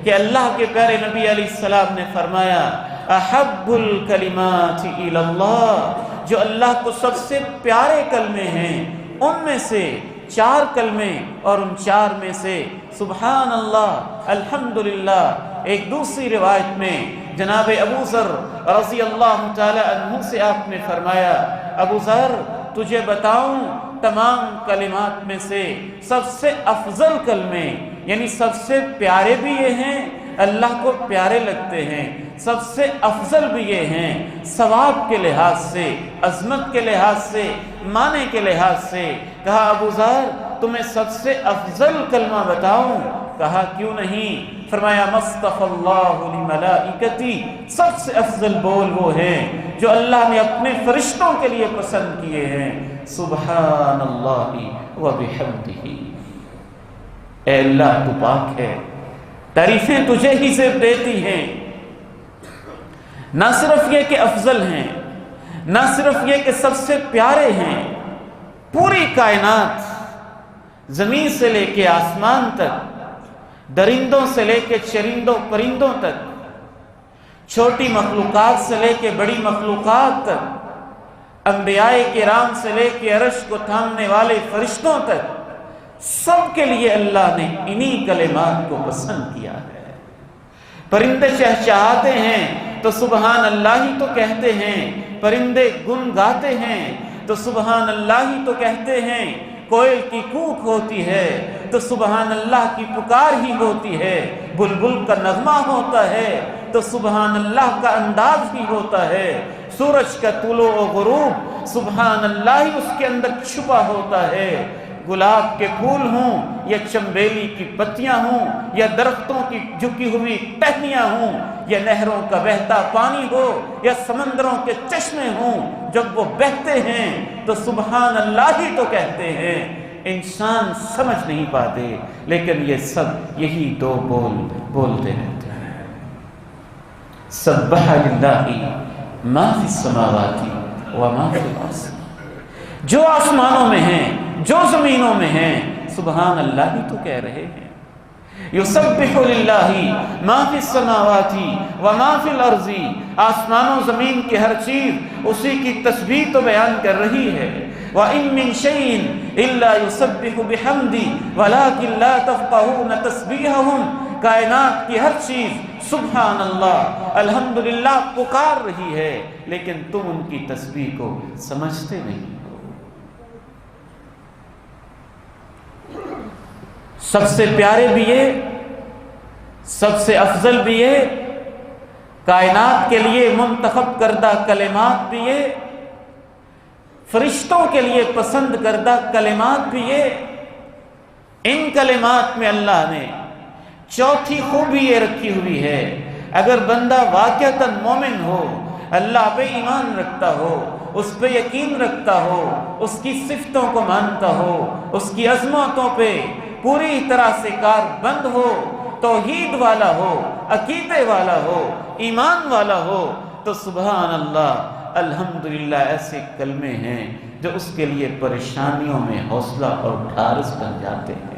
کہ اللہ کے پیارے نبی علیہ السلام نے فرمایا احب الکلمات الی اللہ، جو اللہ کو سب سے پیارے کلمے ہیں ان میں سے 4 کلمے، اور ان 4 میں سے سبحان اللہ الحمدللہ۔ ایک دوسری روایت میں جناب ابو ذر رضی اللہ تعالی عنہ سے آپ نے فرمایا ابو ذر تجھے بتاؤں تمام کلمات میں سے سب سے افضل کلمے، یعنی سب سے پیارے بھی یہ ہیں، اللہ کو پیارے لگتے ہیں، سب سے افضل بھی یہ ہیں ثواب کے لحاظ سے، عظمت کے لحاظ سے، معنی کے لحاظ سے۔ کہا ابو ذر تمہیں سب سے افضل کلمہ بتاؤں؟ کہا کیوں نہیں؟ فرمایا مصطفی اللہ لملائکتی، سب سے افضل بول وہ ہیں جو اللہ نے اپنے فرشتوں کے لیے پسند کیے ہیں، سبحان اللہ و بحمدہ۔ اے اللہ تو پاک ہے، تعریفیں تجھے ہی صرف دیتی ہیں۔ نہ صرف یہ کہ افضل ہیں، نہ صرف یہ کہ سب سے پیارے ہیں، پوری کائنات زمین سے لے کے آسمان تک، درندوں سے لے کے چرندوں پرندوں تک، چھوٹی مخلوقات سے لے کے بڑی مخلوقات تک، انبیاء کرام سے لے کے عرش کو تھامنے والے فرشتوں تک، سب کے لیے اللہ نے انہی کلمات کو پسند کیا ہے۔ پرندے چہچہاتے ہیں تو سبحان اللہ ہی تو کہتے ہیں، پرندے گنگاتے ہیں تو سبحان اللہ ہی تو کہتے ہیں، کوئل کی کوک ہوتی ہے تو سبحان اللہ کی پکار ہی ہوتی ہے، بلبل کا نغمہ ہوتا ہے تو سبحان اللہ کا انداز ہی ہوتا ہے، سورج کا طلوع و غروب سبحان اللہ ہی اس کے اندر چھپا ہوتا ہے، گلاب کے پھول ہوں یا چنبیلی کی پتیاں ہوں یا درختوں کی جھکی ہوئی ٹہنیاں ہوں یا نہروں کا بہتا پانی ہو یا سمندروں کے چشمے ہوں، جب وہ بہتے ہیں تو سبحان اللہ ہی تو کہتے ہیں۔ انسان سمجھ نہیں پاتے لیکن یہ سب یہی 2 بول بولتے رہتے ہیں، سبح للہ ما فی السماوات و ما فی الارض، جو آسمانوں میں ہیں جو زمینوں میں ہیں سبحان اللہ ہی تو کہہ رہے ہیں۔ یسبح للہ ما فی السماوات و ما فی الارض، آسمان و زمین کی ہر چیز اسی کی تسبیح تو بیان کر رہی ہے۔ وَإِن مِّن شَيْءٍ إِلَّا يُسَبِّحُ بِحَمْدِهِ وَلَٰكِن لَّا تَفْقَهُونَ تَسْبِيحَهُم، کائنات کی ہر چیز سبحان اللہ الحمدللہ پکار رہی ہے لیکن تم ان کی تسبیح کو سمجھتے نہیں ہو۔ سب سے پیارے بھی یہ، سب سے افضل بھی یہ، کائنات کے لیے منتخب کردہ کلمات بھی یہ، فرشتوں کے لیے پسند کردہ کلمات بھی یہ۔ ان کلمات میں اللہ نے چوتھی خوبی یہ رکھی ہوئی ہے، اگر بندہ واقعتاً مومن ہو، اللہ پہ ایمان رکھتا ہو، اس پہ یقین رکھتا ہو، اس کی صفتوں کو مانتا ہو، اس کی عظمتوں پہ پوری طرح سے کار بند ہو، توحید والا ہو، عقیدے والا ہو، ایمان والا ہو، تو سبحان اللہ الحمدللہ ایسے کلمے ہیں جو اس کے لیے پریشانیوں میں حوصلہ اور ڈھارس بن جاتے ہیں۔